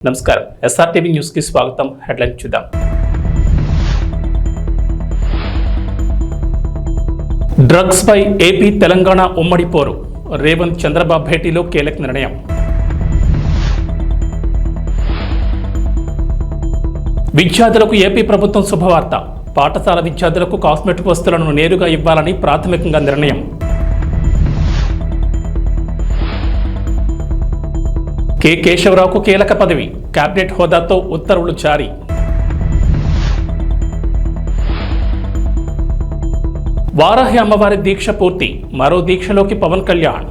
నమస్కారం, SRTV news కి స్వాగతం. హెడ్లైన్ చూద్దాం. డ్రగ్స్ పై ఏపీ తెలంగాణ ఉమ్మడి పోరు. రేవంత్ చంద్రబాబు భేటీలో కీలక నిర్ణయం. విద్యార్థులకు ఏపీ ప్రభుత్వం శుభవార్త. పాఠశాల విద్యార్థులకు కాస్మెటిక్ వస్తువులను నేరుగా ఇవ్వాలని ప్రాథమికంగా నిర్ణయం. కె కేశవరావుకు కీలక పదవి. కేబినెట్ హోదాతో ఉత్తర్వులు జారీ. వారాహి అమ్మవారి దీక్ష పూర్తి. మరో దీక్షలోకి పవన్ కళ్యాణ్.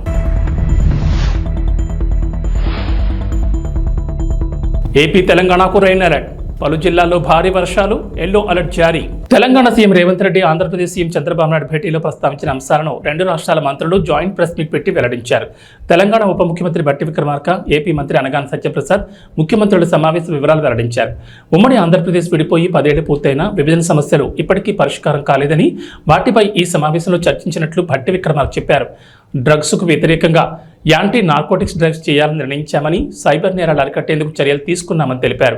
ఏపీ తెలంగాణకు రెయిన్ అలర్ట్. పలు జిల్లాల్లో భారీ వర్షాలు, ఎల్లో అలర్ట్ జారీ. తెలంగాణ సీఎం రేవంత్ రెడ్డి ఆంధ్రప్రదేశ్ సీఎం చంద్రబాబు నాయుడు భేటీలో ప్రస్తావించిన అంశాలను రెండు రాష్ట్రాల మంత్రులు జాయింట్ ప్రెస్ మీట్ పెట్టి వెల్లడించారు. తెలంగాణ ఉప ముఖ్యమంత్రి బట్టి విక్రమార్క, ఏపీ మంత్రి అనగాని సత్యప్రసాద్ ముఖ్యమంత్రుల సమావేశ వివరాలు వెల్లడించారు. ఉమ్మడి ఆంధ్రప్రదేశ్ విడిపోయి 10 ఏళ్లు పూర్తయినా విభజన సమస్యలు ఇప్పటికీ పరిష్కారం కాలేదని, వాటిపై ఈ సమావేశంలో చర్చించినట్లు బట్టి విక్రమార్క చెప్పారు. డ్రగ్స్కు వ్యతిరేకంగా యాంటీ నార్కోటిక్స్ డ్రైవ్స్ చేయాలని నిర్ణయించామని, సైబర్ నేరాలు అరికట్టేందుకు చర్యలు తీసుకున్నామని తెలిపారు.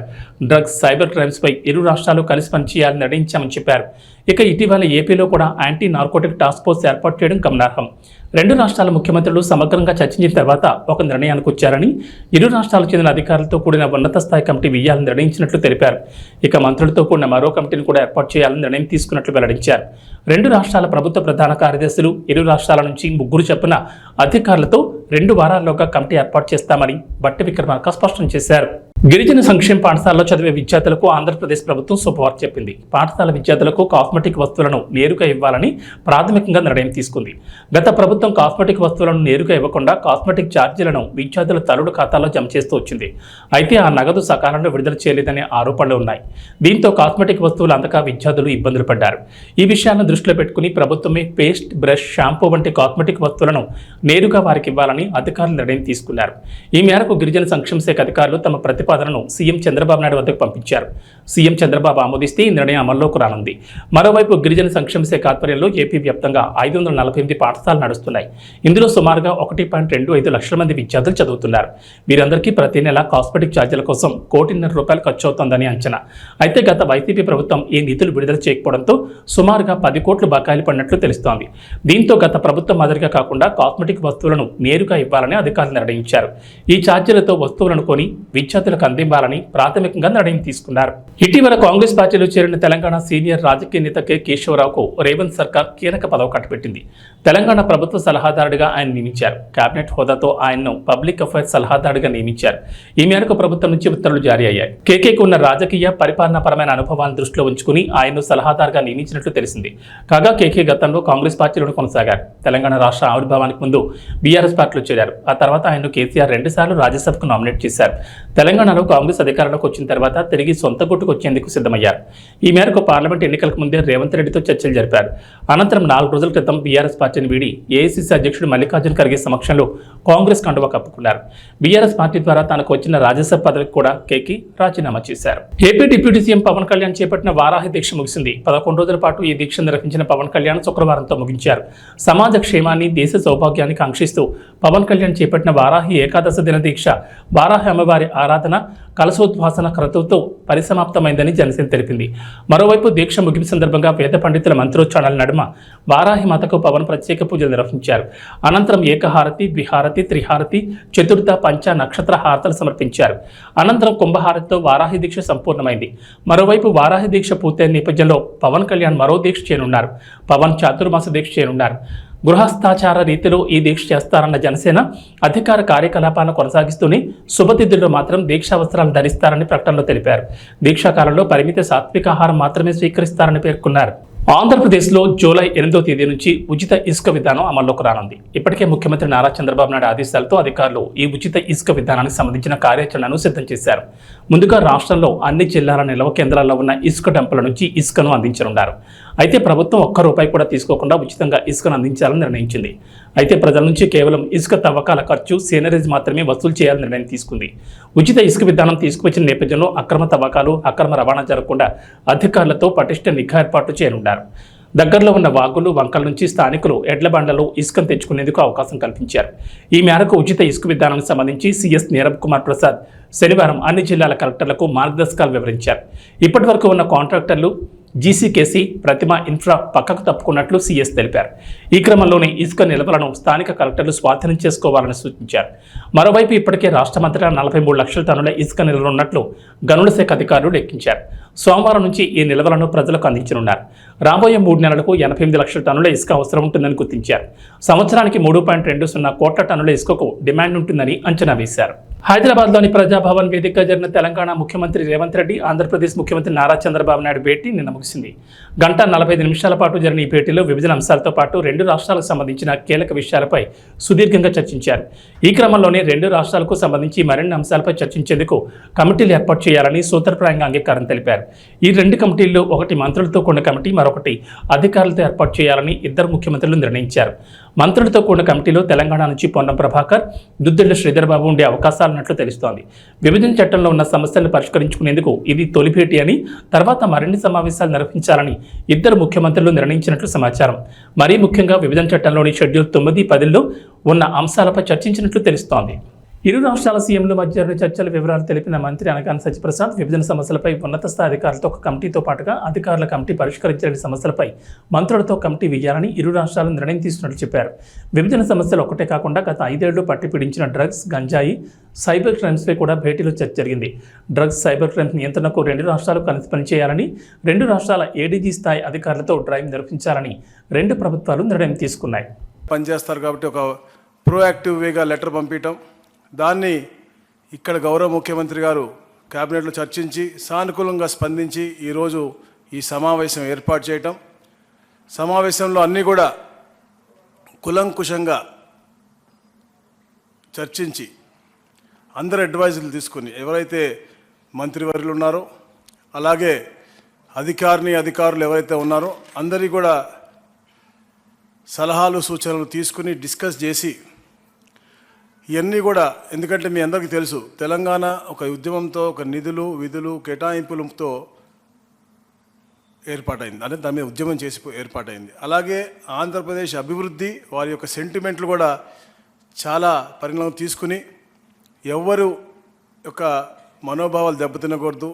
డ్రగ్స్, సైబర్ క్రైమ్స్ పై ఇరు రాష్ట్రాలు కలిసి పనిచేయాలని నిర్ణయించామని చెప్పారు. ఇక ఇటీవల ఏపీలో కూడా యాంటీ నార్కోటిక్ టాస్క్ ఫోర్స్ ఏర్పాటు చేయడం గమనార్హం. రెండు రాష్ట్రాల ముఖ్యమంత్రులు సమగ్రంగా చర్చించిన తర్వాత ఒక నిర్ణయానికి వచ్చారని, ఇరు రాష్ట్రాలకు చెందిన అధికారులతో కూడిన ఉన్నత స్థాయి కమిటీ వేయాలని నిర్ణయించినట్లు తెలిపారు. ఇక మంత్రులతో కూడిన మరో కమిటీని కూడా ఏర్పాటు చేయాలని నిర్ణయం తీసుకున్నట్లు వెల్లడించారు. రెండు రాష్ట్రాల ప్రభుత్వ ప్రధాన కార్యదర్శులు, ఇరు రాష్ట్రాల నుంచి 3 చొప్పున అధికారులతో 2 వారాల్లోగా కమిటీ ఏర్పాటు చేస్తామని బట్టి విక్రమార్క స్పష్టం చేశారు. గిరిజన సంక్షేమ పాఠశాలలో చదివే విద్యార్థులకు ఆంధ్రప్రదేశ్ ప్రభుత్వం శుభవార్త చెప్పింది. పాఠశాల విద్యార్థులకు కాస్మెటిక్ వస్తువులను నేరుగా ఇవ్వాలని ప్రాథమికంగా నిర్ణయం తీసుకుంది. గత ప్రభుత్వం కాస్మెటిక్ వస్తువులను నేరుగా ఇవ్వకుండా కాస్మెటిక్ ఛార్జీలను విద్యార్థుల తల్లుల ఖాతాలో జమ చేస్తూ వచ్చింది. అయితే ఆ నగదు సకాలంలో విడుదల చేయలేదనే ఆరోపణలు ఉన్నాయి. దీంతో కాస్మెటిక్ వస్తువులు అందక విద్యార్థులు ఇబ్బందులు పడ్డారు. ఈ విషయాలను దృష్టిలో పెట్టుకుని ప్రభుత్వమే పేస్ట్, బ్రష్, షాంపూ వంటి కాస్మెటిక్ వస్తువులను నేరుగా వారికి ఇవ్వాలని అధికారులు నిర్ణయం తీసుకున్నారు. ఈ మేరకు గిరిజన సంక్షేమ శాఖ అధికారులు తమ ప్రతిపాదనను సీఎం చంద్రబాబు నాయుడు వద్దకు పంపించారు. సీఎం చంద్రబాబు ఆమోదిస్తే ఈ నిర్ణయం అమల్లోకి రానుంది. మరోవైపు గిరిజన సంక్షేమ శాఖ ఆధ్వర్యంలో ఏపీ వ్యాప్తంగా 548 పాఠశాలలు నడుస్తున్నాయి. ఇందులో సుమారుగా 1.25 లక్షల మంది విద్యార్థులు చదువుతున్నారు. వీరందరికీ ప్రతి నెల కాస్మెటిక్ ఛార్జీల కోసం ₹1.5 ఖర్చు అవుతోందని అంచనా. అయితే గత వైసీపీ ప్రభుత్వం ఈ నిధులు విడుదల చేయకపోవడంతో సుమారుగా 10 కోట్లు బకాయిలు పడినట్లు తెలుస్తోంది. దీంతో గత ప్రభుత్వం మాదిరిగా కాకుండా కాస్మెటిక్ వస్తువులను నేరుగా ఇవ్వాలని అధికారులు నిర్ణయించారు. ఈ ఛార్జీలతో వస్తువులను కొని విద్యార్థులకు అందివ్వాలని ప్రాథమికంగా నిర్ణయం తీసుకున్నారు. ఇటీవల కాంగ్రెస్ పార్టీలో చేరిన తెలంగాణ సీనియర్ రాజకీయ నేత కె కేశవరావుకు రేవంత్ సర్కార్ కీలక పదవి కట్టబెట్టింది. తెలంగాణ ప్రభుత్వ సలహాదారుడిగా ఆయన నియమించారు. కేబినెట్ హోదాతో ఆయన్ను పబ్లిక్ అఫైర్స్ సలహాదారుడిగా నియమించారు. ఈ మేరకు ప్రభుత్వం నుంచి ఉత్తర్వులు జారీ అయ్యాయి. కేకేకు ఉన్న రాజకీయ, పరిపాలనాపరమైన అనుభవాలను దృష్టిలో ఉంచుకుని ఆయన్ను సలహాదారుగా నియమించినట్లు తెలిసింది. కాగా కేకే గతంలో కాంగ్రెస్ పార్టీలోనే కొనసాగారు. తెలంగాణ రాష్ట్ర ఆవిర్భావానికి ముందు బీఆర్ఎస్ పార్టీలో చేరారు. ఆ తర్వాత ఆయన్ను కేసీఆర్ 2 సార్లు రాజ్యసభకు నామినేట్ చేశారు. తెలంగాణలో కాంగ్రెస్ అధికారంలోకి వచ్చిన తర్వాత తిరిగి సొంత గుట్టుకు వచ్చేందుకు సిద్ధమయ్యారు. ఈ మేరకు పార్లమెంట్ ఎన్నికలకు ముందే రేవంత్ రెడ్డితో చర్చలు జరిపారు. అనంతరం 4 రోజుల క్రితం బీఆర్ఎస్ పార్టీని వీడి ఏఐసీసీ అధ్యక్షుడు మల్లికార్జున ఖర్గే సమక్షంలో కాంగ్రెస్ కండువా కప్పుకున్నారు. బీఆర్ఎస్ పార్టీ ద్వారా తనకు వచ్చిన రాజ్యసభ పదవికి కూడా కేకి రాజీనామా చేశారు. AP deputy CM Pawan Kalyan చేపట్టిన వారాహి దీక్ష ముగిసింది. 11 రోజుల పాటు ఈ దీక్ష నిర్వహించిన పవన్ కళ్యాణ్ శుక్రవారంతో ముగించారు. సమాజ క్షేమాన్ని, దేశ సౌభాగ్యాన్ని కాంక్షిస్తూ పవన్ కళ్యాణ్ చేపట్టిన వారాహి ఏకాదశ దిన దీక్ష వారాహి అమ్మవారి ఆరాధన, కలశోద్వాసన క్రతువుతో పరిసమాప్తమైందని జనసేన తెలిపింది. మరోవైపు దీక్ష ముగింపు సందర్భంగా వేద పండితుల మంత్రోచ్చారణల నడుమ వారాహి మాతకు పవన్ ప్రత్యేక పూజలు నిర్వహించారు. అనంతరం ఏకహారతి, ద్విహారతి, త్రిహారతి, చతుర్థ, పంచ, నక్షత్ర హారతలు సమర్పించారు. అనంతరం కుంభహారతితో వారాహి దీక్ష సంపూర్ణమైంది. మరోవైపు వారాహి దీక్ష పూర్తయిన నేపథ్యంలో పవన్ కళ్యాణ్ మరో దీక్ష చేయనున్నారు. పవన్ చాతుర్మాస దీక్ష చేయనున్నారు. గృహస్థాచార రీతిలో ఈ దీక్ష చేస్తారన్న జనసేన అధికార కార్యకలాపాలను కొనసాగిస్తూనే శుభతిథుల్లో మాత్రం దీక్షా వస్త్రాలు ధరిస్తారని ప్రకటనలో తెలిపారు. దీక్షాకాలంలో పరిమిత సాత్వికాహారం మాత్రమే స్వీకరిస్తారని పేర్కొన్నారు. ఆంధ్రప్రదేశ్లో జూలై 8వ తేదీ నుంచి ఉచిత ఇసుక విధానం అమల్లోకి రానుంది. ఇప్పటికే ముఖ్యమంత్రి నారా చంద్రబాబు నాయుడు ఆదేశాలతో అధికారులు ఈ ఉచిత ఇసుక విధానానికి సంబంధించిన కార్యాచరణను సిద్ధం చేశారు. ముందుగా రాష్ట్రంలో అన్ని జిల్లాల నిల్వ కేంద్రాల్లో ఉన్న ఇసుక డంపుల నుంచి ఇసుకను అందించనున్నారు. అయితే ప్రభుత్వం ₹1 కూడా తీసుకోకుండా ఉచితంగా ఇసుకను అందించాలని నిర్ణయించింది. అయితే ప్రజల నుంచి కేవలం ఇసుక తవ్వకాల ఖర్చు, సీనరీస్ మాత్రమే వసూలు చేయాలని నిర్ణయం తీసుకుంది. ఉచిత ఇసుక విధానం తీసుకువచ్చిన నేపథ్యంలో అక్రమ తవ్వకాలు, అక్రమ రవాణా జరగకుండా అధికారులతో పటిష్ట నిఘా ఏర్పాటు చేయనున్నారు. దగ్గరలో ఉన్న వాగులు వంకల నుంచి స్థానికులు ఎడ్ల బండ్లలో ఇసుకను తెచ్చుకునేందుకు అవకాశం కల్పించారు. ఈ మేరకు ఉచిత ఇసుక విధానానికి సంబంధించి సీఎస్ నీరబ్ కుమార్ ప్రసాద్ శనివారం అన్ని జిల్లాల కలెక్టర్లకు మార్గదర్శకాలు వివరించారు. ఇప్పటి వరకు ఉన్న కాంట్రాక్టర్లు జీసీకేసీ ప్రతిమ ఇన్ఫ్రా పక్కకు తప్పుకున్నట్లు సీఎస్ తెలిపారు. ఈ క్రమంలోనే ఇసుక నిల్వలను స్థానిక కలెక్టర్లు స్వాధీనం చేసుకోవాలని సూచించారు. మరోవైపు ఇప్పటికే రాష్ట్రమంతటా 43 లక్షల టన్నుల ఇసుక నిల్వలు ఉన్నట్లు గనుల శాఖ అధికారులు లెక్కించారు. సోమవారం నుంచి ఈ నిల్వలను ప్రజలకు అందించనున్నారు. రాబోయే 3 నెలలకు 88 లక్షల టన్నుల ఇసుక అవసరం ఉంటుందని గుర్తించారు. సంవత్సరానికి 3.20 కోట్ల టన్నుల ఇసుకకు డిమాండ్ ఉంటుందని అంచనా వేశారు. హైదరాబాద్లోని ప్రజాభవన్ వేదికగా జరిగిన తెలంగాణ ముఖ్యమంత్రి రేవంత్ రెడ్డి, ఆంధ్రప్రదేశ్ ముఖ్యమంత్రి నారా చంద్రబాబు నాయుడు భేటీ నిన్న ముగిసింది. 1:45 నిమిషాల పాటు జరిగిన ఈ భేటీలో విభజన అంశాలతో పాటు 2 రాష్ట్రాలకు సంబంధించిన కీలక విషయాలపై సుదీర్ఘంగా చర్చించారు. ఈ క్రమంలోనే 2 రాష్ట్రాలకు సంబంధించి మరిన్ని అంశాలపై చర్చించేందుకు కమిటీలు ఏర్పాటు చేయాలని సూత్రప్రాయంగా అంగీకారం తెలిపారు. ఈ 2 కమిటీల్లో ఒకటి మంత్రులతో కూడిన కమిటీ, మరొకటి అధికారులతో ఏర్పాటు చేయాలని ఇద్దరు ముఖ్యమంత్రులు నిర్ణయించారు. మంత్రులతో కూడిన కమిటీలో తెలంగాణ నుంచి పొన్నం ప్రభాకర్, దుద్దిళ్ల శ్రీధర్ బాబు ఉండే అవకాశాలున్నట్లు తెలుస్తోంది. విభజన చట్టంలో ఉన్న సమస్యలను పరిష్కరించుకునేందుకు ఇది తొలి భేటీ అని, తర్వాత మరిన్ని సమావేశాలు నిర్వహించాలని ఇద్దరు ముఖ్యమంత్రులు నిర్ణయించినట్లు సమాచారం. మరీ ముఖ్యంగా విభజన చట్టంలోని షెడ్యూల్ 9, 10లో ఉన్న అంశాలపై చర్చించినట్లు తెలుస్తోంది. ఇరు రాష్ట్రాల సీఎంల మధ్య జరిగిన చర్చల వివరాలు తెలిపిన మంత్రి అనగాని సత్యప్రసాద్, విభజన సమస్యలపై ఉన్నత స్థాయి అధికారులతో ఒక కమిటీతో పాటుగా అధికారుల కమిటీ పరిష్కరించలేని సమస్యలపై మంత్రులతో కమిటీ వేయాలని ఇరు రాష్ట్రాలు నిర్ణయం తీసుకున్నట్లు చెప్పారు. విభజన సమస్యలు ఒక్కటే కాకుండా గత 5 ఏళ్లు పట్టి పీడించిన డ్రగ్స్, గంజాయి, సైబర్ క్రైమ్స్పై కూడా భేటీలో చర్చ జరిగింది. డ్రగ్స్, సైబర్ క్రైమ్స్ నియంత్రణకు 2 రాష్ట్రాలు కలిసి పనిచేయాలని, 2 రాష్ట్రాల ఏడీజీ స్థాయి అధికారులతో డ్రైవ్ నిర్వహించాలని 2 ప్రభుత్వాలు నిర్ణయం తీసుకున్నాయి. పనిచేస్తారు కాబట్టి ఒక ప్రోయాక్టివ్ వేగా లెటర్ పంపించడం, దాన్ని ఇక్కడ గౌరవ ముఖ్యమంత్రి గారు కేబినెట్లో చర్చించి సానుకూలంగా స్పందించి ఈరోజు ఈ సమావేశం ఏర్పాటు చేయటం, సమావేశంలో అన్నీ కూడా కులంకుశంగా చర్చించి అందరు అడ్వైజులు తీసుకుని ఎవరైతే మంత్రివర్యులు ఉన్నారో అలాగే అధికారులు ఎవరైతే ఉన్నారో అందరి కూడా సలహాలు సూచనలు తీసుకుని డిస్కస్ చేసి ఇవన్నీ కూడా, ఎందుకంటే మీ అందరికీ తెలుసు తెలంగాణ ఒక ఉద్యమంతో, ఒక నిధులు విధులు కేటాయింపులతో ఏర్పాటైంది, అంటే దాని మీద ఉద్యమం చేసి ఏర్పాటైంది. అలాగే ఆంధ్రప్రదేశ్ అభివృద్ధి, వారి యొక్క సెంటిమెంట్లు కూడా చాలా పరిణామం తీసుకుని ఎవ్వరు యొక్క మనోభావాలు దెబ్బతినకూడదు,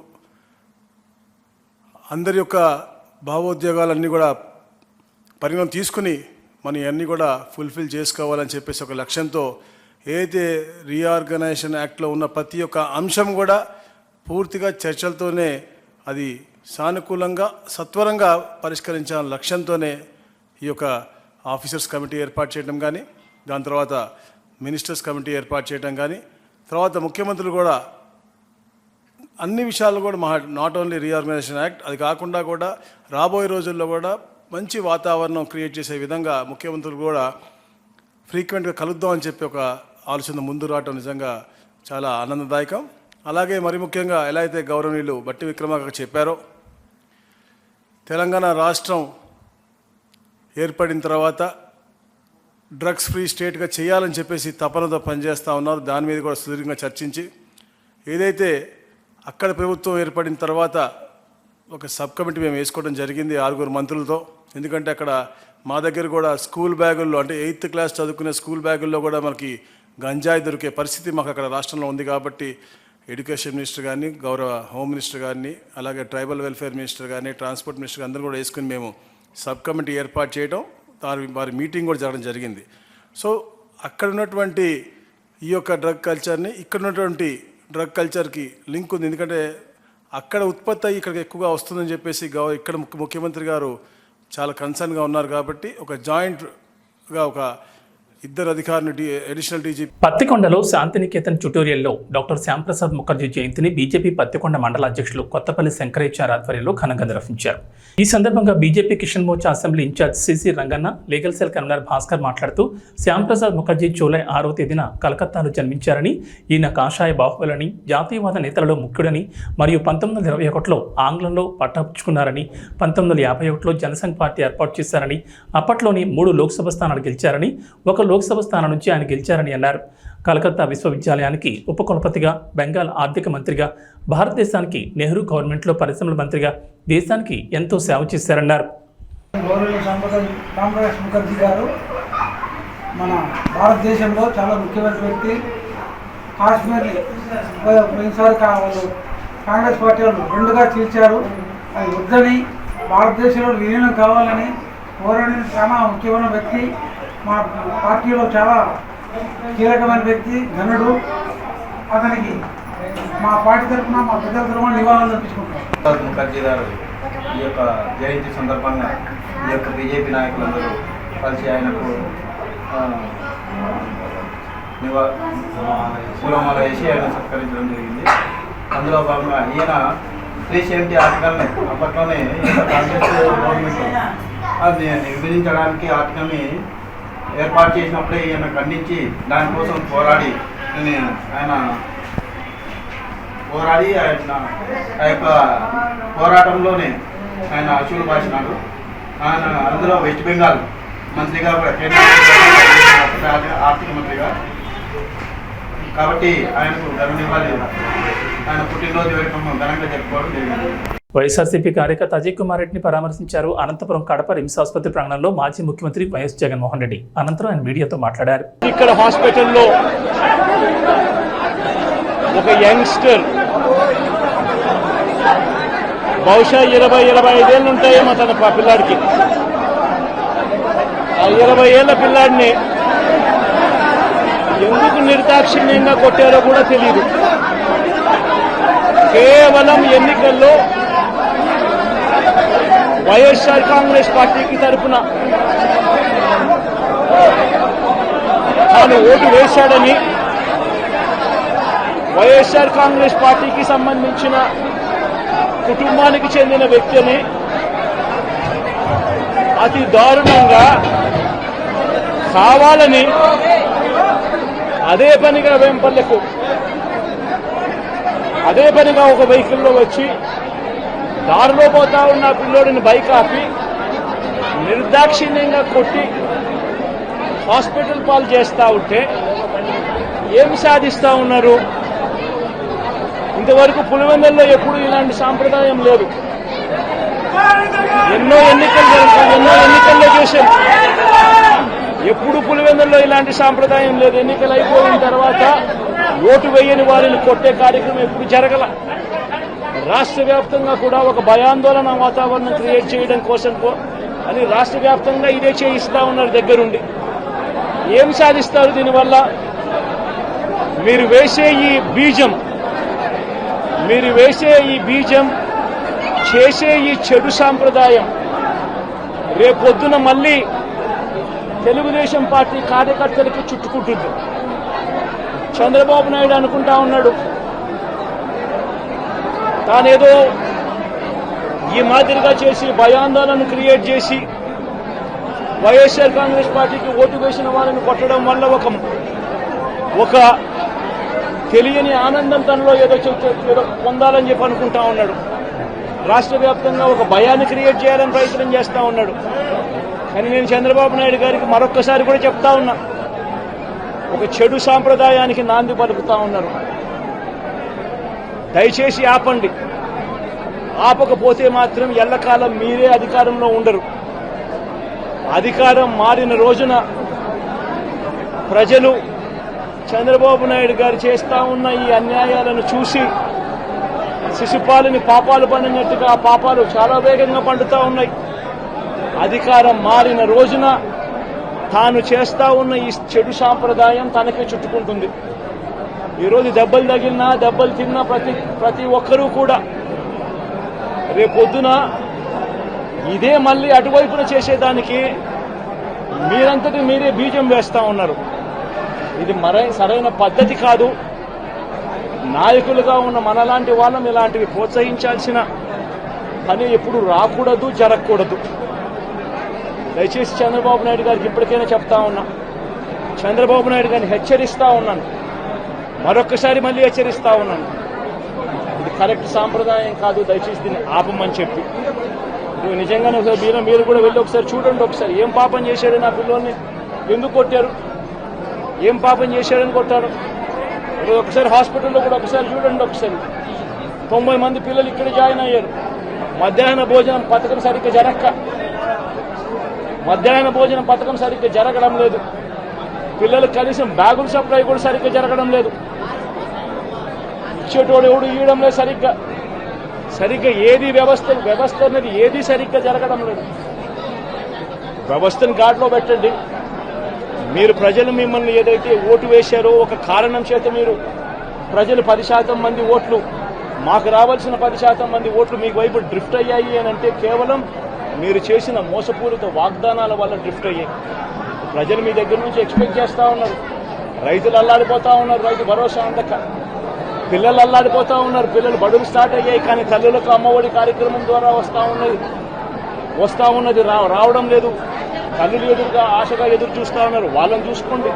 అందరి యొక్క భావోద్వేగాలన్నీ కూడా పరిణామం తీసుకుని మనం ఇవన్నీ కూడా ఫుల్ఫిల్ చేసుకోవాలని చెప్పేసి ఒక లక్ష్యంతో ఏదైతే రీఆర్గనైజేషన్ యాక్ట్లో ఉన్న ప్రతి ఒక్క అంశం కూడా పూర్తిగా చర్చలతోనే అది సానుకూలంగా సత్వరంగా పరిష్కరించాలనే లక్ష్యంతోనే ఈ యొక్క ఆఫీసర్స్ కమిటీ ఏర్పాటు చేయడం కానీ, దాని తర్వాత మినిస్టర్స్ కమిటీ ఏర్పాటు చేయడం కానీ, తర్వాత ముఖ్యమంత్రులు కూడా అన్ని విషయాలు కూడా నాట్ ఓన్లీ రీఆర్గనైజేషన్ యాక్ట్, అది కాకుండా కూడా రాబోయే రోజుల్లో కూడా మంచి వాతావరణం క్రియేట్ చేసే విధంగా ముఖ్యమంత్రులు కూడా ఫ్రీక్వెంట్గా కలుద్దామని చెప్పి ఒక ఆలోచన ముందు రావటం నిజంగా చాలా ఆనందదాయకం. అలాగే మరి ముఖ్యంగా ఎలా అయితే గౌరవనీయులు బట్టి విక్రమార్క చెప్పారో, తెలంగాణ రాష్ట్రం ఏర్పడిన తర్వాత డ్రగ్స్ ఫ్రీ స్టేట్గా చేయాలని చెప్పేసి తపనతో పనిచేస్తూ ఉన్నారు. దాని మీద కూడా సుదీర్ఘంగా చర్చించి ఏదైతే అక్కడ ప్రభుత్వం ఏర్పడిన తర్వాత ఒక సబ్ కమిటీ మేము వేసుకోవడం జరిగింది 6 మంత్రులతో. ఎందుకంటే అక్కడ మా దగ్గర కూడా స్కూల్ బ్యాగుల్లో, అంటే 8th క్లాస్ చదువుకునే స్కూల్ బ్యాగుల్లో కూడా మనకి గంజాయి దొరికే పరిస్థితి మాకు అక్కడ రాష్ట్రంలో ఉంది. కాబట్టి ఎడ్యుకేషన్ మినిస్టర్ కానీ, గౌరవ హోమ్ మినిస్టర్ కానీ, అలాగే ట్రైబల్ వెల్ఫేర్ మినిస్టర్ కానీ, ట్రాన్స్పోర్ట్ మినిస్టర్ అందరూ కూడా వేసుకుని మేము సబ్ కమిటీ ఏర్పాటు చేయడం, వారి మీటింగ్ కూడా జరగడం జరిగింది. సో అక్కడ ఉన్నటువంటి ఈ యొక్క డ్రగ్ కల్చర్ని ఇక్కడ ఉన్నటువంటి డ్రగ్ కల్చర్కి లింక్ ఉంది. ఎందుకంటే అక్కడ ఉత్పత్తి అయ్యి ఇక్కడికి ఎక్కువగా వస్తుందని చెప్పేసి ఇక్కడ ముఖ్యమంత్రి గారు చాలా కన్సర్న్గా ఉన్నారు. కాబట్టి ఒక జాయింట్గా ఒక ఇద్దరు అధికారులు అడిషనల్ డీజీపీ. పత్తికొండలో శాంతినికేతన్ ట్యుటోరియల్లో డాక్టర్ శ్యాంప్రసాద్ ముఖర్జీ జయంతిని బీజేపీ పత్తికొండ మండల అధ్యక్షులు కొత్తపల్లి శంకరేచార్ ఆధ్వర్యంలో ఘనంగా నిర్వహించారు. ఈ సందర్భంగా BJP Kisan Morcha assembly incharge C C Ranganna, legal cell convenor Bhaskar మాట్లాడుతూ శ్యాంప్రసాద్ ముఖర్జీ జూలై 6వ తేదీన కలకత్తాలో జన్మించారని, ఈయన కాషాయ బాహుబలని, జాతీయవాద నేతలలో ముఖ్యుడని మరియు 1921లో ఆంగ్లంలో పట్టాపుచ్చుకున్నారని, 1951లో జనసంఘ్ పార్టీ ఏర్పాటు చేశారని, అప్పట్లోని 3 లోక్సభ స్థానాలు గెలిచారని, ఒక లోక్సభ స్థానం నుంచి ఆయన గెలిచారని అన్నారు. కలకత్తా విశ్వవిద్యాలయానికి ఉపకులపతిగా, బెంగాల్ ఆర్థిక మంత్రిగా, భారతదేశానికి నెహ్రూ గవర్నమెంట్లో పరిశ్రమల మంత్రిగా దేశానికి ఎంతో సేవ చేశారన్నారు. గౌరవ సంపద కామరాజ్ ముఖర్జీ గారు మన భారతదేశంలో చాలా ముఖ్యమైన వ్యక్తి. కాశ్మీర్ని పోయినసారి వాళ్ళు కాంగ్రెస్ పార్టీ వాళ్ళు రెండుగా చీల్చారు. అది వద్దని భారతదేశంలో విలీనం కావాలని పోరాడిన చాలా ముఖ్యమైన వ్యక్తి. మా పార్టీలో చాలా కీలకమైన వ్యక్తి, ఘనుడు. అతనికి మా పార్టీ తరఫున మా ప్రజల తరఫున నివాళులు అర్పించుకుంటాం. ముఖర్జీ గారు ఈ యొక్క జయంతి సందర్భంగా ఈ యొక్క బీజేపీ నాయకులందరూ కలిసి ఆయనకు పూలమాల వేసి ఆయన సత్కరించడం జరిగింది. అందులో భాగంగా ఈయన 370 ఆర్టికల్ని అప్పట్లోనే కాంగ్రెస్ గవర్నమెంట్ అది విభజించడానికి ఆర్టికల్ని ఏర్పాటు చేసినప్పుడే ఈయన ఖండించి దానికోసం పోరాడి ఆయన ఆ యొక్క పోరాటంలోనే ఆయన అసూలు బాసినాడు. ఆయన అందులో వెస్ట్ బెంగాల్ మంత్రిగా కూడా కేంద్ర ఆర్థిక మంత్రిగా కాబట్టి ఆయనకు ఘననివ్వాలి. ఆయన పుట్టినరోజు వేడుకను ఘనంగా జరుపుకోవడం జరిగింది. వైఎస్ఆర్సీపీ కార్యకర్త అజయ్ కుమార్ రెడ్డిని పరామర్శించారు. అనంతపురం కడప రిమ్స్ ఆసుపత్రి ప్రాంగణంలో మాజీ ముఖ్యమంత్రి వైఎస్ జగన్మోహన్ రెడ్డి. అనంతరం ఆయన మీడియాతో మాట్లాడారు. ఇక్కడ హాస్పిటల్లో ఒక యంగ్స్టర్ బహుశా 20-25 ఏళ్ళు ఉంటాయేమో తన పిల్లాడికి. ఆ 20 ఏళ్ల పిల్లాడిని ఎందుకు నిర్దాక్షిణ్యంగా కొట్టారో కూడా తెలియదు. కేవలం ఎన్నికల్లో వైఎస్ఆర్ కాంగ్రెస్ పార్టీకి తరఫున తాను ఓటు వేశాడని, వైఎస్ఆర్ కాంగ్రెస్ పార్టీకి సంబంధించిన కుటుంబానికి చెందిన వ్యక్తిని అతి దారుణంగా కావాలని అదే పనిగా వేంపల్లెకు అదే పనిగా ఒక వెహికల్లో వచ్చి దారిలో పోతా ఉన్న పిల్లోడిని బైక్ ఆపి నిర్దాక్షిణ్యంగా కొట్టి హాస్పిటల్ పాలు చేస్తా ఉంటే ఏమి సాధిస్తా ఉన్నారు? ఇంతవరకు పులివెందుల్లో ఎప్పుడు ఇలాంటి సాంప్రదాయం లేదు. ఎన్నో ఎన్నికల్లో చేశాం, ఎప్పుడు పులివెందుల్లో ఇలాంటి సాంప్రదాయం లేదు. ఎన్నికలు అయిపోయిన తర్వాత ఓటు వేయని వారిని కొట్టే కార్యక్రమం ఎప్పుడు జరగల. రాష్ట్ర వ్యాప్తంగా కూడా ఒక భయాందోళన వాతావరణం క్రియేట్ చేయడం కోసం అని రాష్ట్ర వ్యాప్తంగా ఇదే చేయిస్తా ఉన్నారు దగ్గరుండి. ఏం సాధిస్తారు దీనివల్ల? మీరు వేసే ఈ బీజం చేసే ఈ చెడు సాంప్రదాయం రేపొద్దున మళ్ళీ తెలుగుదేశం పార్టీ కార్యకర్తలకి చుట్టుకుంటుంది. చంద్రబాబు నాయుడు అనుకుంటా ఉన్నాడు తానేదో ఈ మాదిరిగా చేసి భయాందోళన క్రియేట్ చేసి వైఎస్ఆర్ కాంగ్రెస్ పార్టీకి ఓటు వేసిన వాళ్ళని కొట్టడం వల్ల ఒక తెలియని ఆనందం తనలో ఏదో పొందాలని చెప్పి అనుకుంటా ఉన్నాడు. రాష్ట్ర వ్యాప్తంగా ఒక భయాన్ని క్రియేట్ చేయాలని ప్రయత్నం చేస్తా ఉన్నాడు. కానీ నేను చంద్రబాబు నాయుడు గారికి మరొక్కసారి కూడా చెప్తా ఉన్నా, ఒక చెడు సాంప్రదాయానికి నాంది పలుకుతా ఉన్నారు. దయచేసి ఆపండి. ఆపకపోతే మాత్రం ఎల్లకాలం మీరే అధికారంలో ఉండరు. అధికారం మారిన రోజున ప్రజలు చంద్రబాబు నాయుడు గారు చేస్తా ఉన్న ఈ అన్యాయాలను చూసి శిశుపాలని పాపాలు పండినట్టుగా ఆ పాపాలు చాలా వేగంగా పండుతా ఉన్నాయి. అధికారం మారిన రోజున తాను చేస్తా ఉన్న ఈ చెడు సాంప్రదాయం తనకే చుట్టుకుంటుంది. ఈరోజు దెబ్బలు తగిలినా దెబ్బలు తిన్నా ప్రతి ఒక్కరూ కూడా రేపొద్దున ఇదే మళ్ళీ అటువైపున చేసేదానికి మీరంతటి మీరే బీజం వేస్తా ఉన్నారు. ఇది సరైన పద్ధతి కాదు. నాయకులుగా ఉన్న మనలాంటి వాళ్ళం ఇలాంటివి ప్రోత్సహించాల్సిన పని ఎప్పుడు రాకూడదు, జరగకూడదు. దయచేసి చంద్రబాబు నాయుడు గారికి ఇప్పటికైనా చెప్తా ఉన్నా, చంద్రబాబు నాయుడు గారిని హెచ్చరిస్తా ఉన్నాను, మరొక్కసారి మళ్ళీ హెచ్చరిస్తా ఉన్నాను. ఇది కరెక్ట్ సాంప్రదాయం కాదు, దయచేసి దీన్ని ఆపమని చెప్పి. నువ్వు నిజంగానే ఒకసారి మీరు కూడా వెళ్ళి ఒకసారి చూడండి. ఒకసారి ఏం పాపం చేశాడు నా పిల్లోని, ఎందుకు కొట్టారు, ఏం పాపం చేశాడని కొట్టారు. ఒకసారి హాస్పిటల్లో కూడా ఒకసారి చూడండి. ఒకసారి 90 మంది పిల్లలు ఇక్కడ జాయిన్ అయ్యారు. మధ్యాహ్న భోజనం పథకం సరిగ్గా జరక్క మధ్యాహ్న భోజన పథకం సరిగ్గా జరగడం లేదు. పిల్లలకు కనీసం బ్యాగుల సప్లై కూడా సరిగ్గా జరగడం లేదు. ఇచ్చేటోడు ఎవడు ఇవ్వడం లేదు సరిగ్గా ఏది వ్యవస్థ అనేది ఏది సరిగ్గా జరగడం లేదు. వ్యవస్థను గాడిలో పెట్టండి. మీరు ప్రజలు మిమ్మల్ని ఏదైతే ఓటు వేశారో ఒక కారణం చేత మీరు ప్రజలు 10% మంది ఓట్లు, మాకు రావాల్సిన 10% మంది ఓట్లు మీకు వైపు డ్రిఫ్ట్ అయ్యాయి అని అంటే కేవలం మీరు చేసిన మోసపూరిత వాగ్దానాల వల్ల డ్రిఫ్ట్ అయ్యాయి. ప్రజలు మీ దగ్గర నుంచి ఎక్స్పెక్ట్ చేస్తూ ఉన్నారు. రైతులు అల్లాడిపోతూ ఉన్నారు, రైతు భరోసా అందక. పిల్లలు అల్లాడిపోతూ ఉన్నారు, పిల్లలు బడులు స్టార్ట్ అయ్యాయి, కానీ తల్లులకు అమ్మఒడి కార్యక్రమం ద్వారా వస్తూ ఉన్నది రావడం లేదు. తల్లులు ఎదురుగా ఆశగా ఎదురు చూస్తూ ఉన్నారు. వాళ్ళని చూసుకోండి.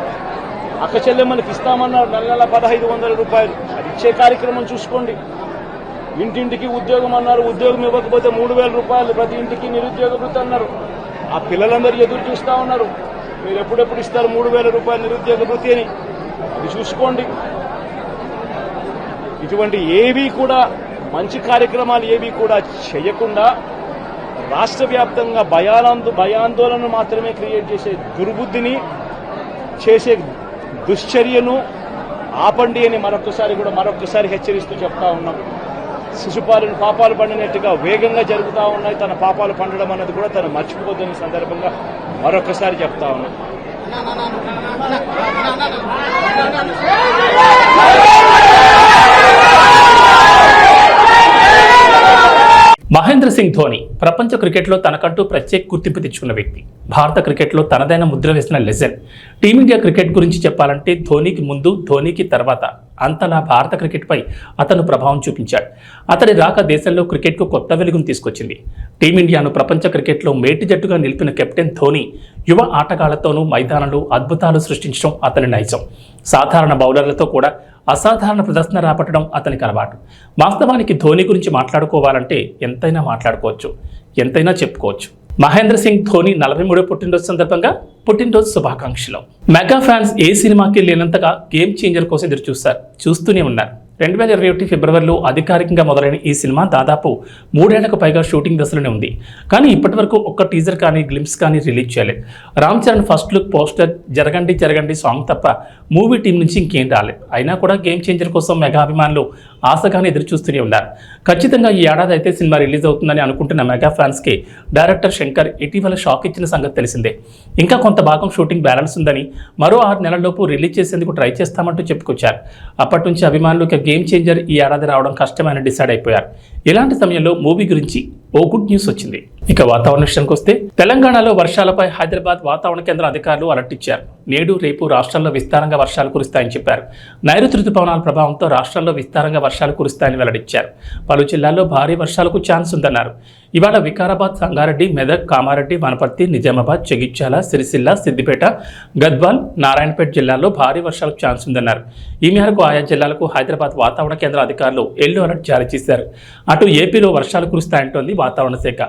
అక్క చెల్లెమ్మలకి ఇస్తామన్నారు నెల 1,500 రూపాయలు, అది ఇచ్చే కార్యక్రమం చూసుకోండి. ఇంటింటికి ఉద్యోగం అన్నారు, ఉద్యోగం ఇవ్వకపోతే 3,000 రూపాయలు ప్రతి ఇంటికి నిరుద్యోగ వృత్తి అన్నారు. ఆ పిల్లలందరూ ఎదురు చూస్తూ ఉన్నారు, మీరు ఎప్పుడెప్పుడు ఇస్తారు 3,000 రూపాయలు నిరుద్యోగ వృత్తి అని. అది చూసుకోండి. ఇటువంటి ఏవి కూడా మంచి కార్యక్రమాలు ఏవి కూడా చేయకుండా రాష్ట్ర వ్యాప్తంగా భయాందోళన మాత్రమే క్రియేట్ చేసే దుర్బుద్ధిని చేసే దుశ్చర్యను ఆపండి అని మరొకసారి హెచ్చరిస్తూ చెప్తా ఉన్నాం. శిశుపాలను పాపాలు పండినట్టుగా వేగంగా జరుగుతూ ఉన్నాయి. తన పాపాలు పండడం అన్నది కూడా తను మర్చిపోతున్న సందర్భంగా మరొకసారి చెప్తా ఉన్నాం. మహేంద్ర సింగ్ ధోని ప్రపంచ క్రికెట్లో తనకంటూ ప్రత్యేక గుర్తింపు తెచ్చుకున్న వ్యక్తి. భారత క్రికెట్లో తనదైన ముద్ర వేసిన లెజెండ్. టీమిండియా క్రికెట్ గురించి చెప్పాలంటే ధోనికి ముందు, ధోనికి తర్వాత అంతలా భారత క్రికెట్పై అతను ప్రభావం చూపించాడు. అతడి రాక దేశంలో క్రికెట్కు కొత్త వెలుగును తీసుకొచ్చింది. టీమిండియాను ప్రపంచ క్రికెట్లో మేటి జట్టుగా నిలిపిన కెప్టెన్ ధోని యువ ఆటగాళ్లతోనూ మైదానంలో అద్భుతాలు సృష్టించడం అతని నైజం. సాధారణ బౌలర్లతో కూడా అసాధారణ ప్రదర్శన రాబట్టడం అతనికి అలవాటు. వాస్తవానికి ధోని గురించి మాట్లాడుకోవాలంటే ఎంతైనా మాట్లాడుకోవచ్చు, ఎంతైనా చెప్పుకోవచ్చు. మహేంద్ర సింగ్ ధోని 43వ పుట్టినరోజు సందర్భంగా పుట్టినరోజు శుభాకాంక్షలు. మెగా ఫ్యాన్స్ ఏ సినిమాకి లేనంతగా గేమ్ చేంజర్ కోసం ఎదురు చూస్తూనే ఉన్నారు. 2021 ఫిబ్రవరిలో అధికారికంగా మొదలైన ఈ సినిమా దాదాపు 3 ఏళ్లకు పైగా షూటింగ్ దశలోనే ఉంది. కానీ ఇప్పటివరకు ఒక్క టీజర్ కానీ గ్లింప్స్ కానీ రిలీజ్ చేయలేదు. Ram Charan first look poster, జరగండి సాంగ్ తప్ప మూవీ టీం నుంచి ఇంకేం రాలేదు. అయినా కూడా గేమ్ చేంజర్ కోసం మెగా అభిమానులు ఆశగానే ఎదురు చూస్తూనే ఉన్నారు. ఖచ్చితంగా ఈ ఏడాది అయితే సినిమా రిలీజ్ అవుతుందని అనుకుంటున్న మెగా ఫ్యాన్స్కి డైరెక్టర్ శంకర్ ఇటీవల షాక్ ఇచ్చిన సంగతి తెలిసిందే. ఇంకా కొంత భాగం షూటింగ్ బ్యాలెన్స్ ఉందని, మరో 6 నెలల్లోపు రిలీజ్ చేసేందుకు ట్రై చేస్తామంటూ చెప్పుకొచ్చారు. అప్పటి నుంచి అభిమానులు గేమ్ చేంజర్ ఈ ఏడాది రావడం కష్టమని డిసైడ్ అయిపోయారు. ఇలాంటి సమయంలో మూవీ గురించి ఓ గుడ్ న్యూస్ వచ్చింది. ఇక వాతావరణ విషయానికి వస్తే తెలంగాణలో వర్షాలపై హైదరాబాద్ వాతావరణ కేంద్ర అధికారులు అలర్ట్ ఇచ్చారు. నేడు రేపు రాష్ట్రంలో విస్తారంగా వర్షాలు కురుస్తాయని చెప్పారు. నైరుతి రుతుపవనాల ప్రభావంతో రాష్ట్రంలో విస్తారంగా వర్షాలు కురుస్తాయని వెల్లడించారు. పలు జిల్లాల్లో భారీ వర్షాలకు ఛాన్స్ ఉందన్నారు. ఇవాళ వికారాబాద్, సంగారెడ్డి, మెదక్, కామారెడ్డి, వనపర్తి, నిజామాబాద్, జగిత్యాల, సిరిసిల్ల, సిద్దిపేట, గద్వాల్, నారాయణపేట జిల్లాల్లో భారీ వర్షాలకు ఛాన్స్ ఉందన్నారు. ఈ మేరకు ఆయా జిల్లాలకు హైదరాబాద్ వాతావరణ కేంద్ర అధికారులు ఎల్లో అలర్ట్ జారీ చేశారు. అటు ఏపీలో వర్షాలు కురుస్తాయంటోంది వాతావరణ శాఖ.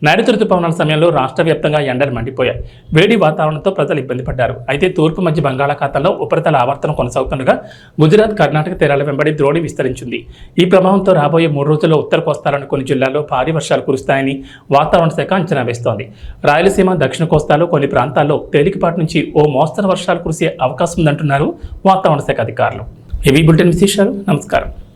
నైరుతి రుతుపవనాల సమయంలో రాష్ట్ర వ్యాప్తంగా ఎండలు మండిపోయాయి. వేడి వాతావరణంతో ప్రజలు ఇబ్బంది పడ్డారు. అయితే తూర్పు మధ్య బంగాళాఖాతంలో ఉపరితల ఆవర్తనం కొనసాగుతుండగా గుజరాత్, కర్ణాటక తీరాల వెంబడి ద్రోణి విస్తరించింది. ఈ ప్రభావంతో రాబోయే 3 రోజుల్లో ఉత్తర కోస్తాలోని కొన్ని జిల్లాల్లో భారీ వర్షాలు కురుస్తాయని వాతావరణ శాఖ అంచనా వేస్తోంది. రాయలసీమ, దక్షిణ కోస్తాలో కొన్ని ప్రాంతాల్లో తేలికపాటి నుంచి ఓ మోస్తరు వర్షాలు కురిసే అవకాశం ఉందంటున్నారు వాతావరణ శాఖ అధికారులు. ఇవి బులెటిన్ విశేషాలు. నమస్కారం.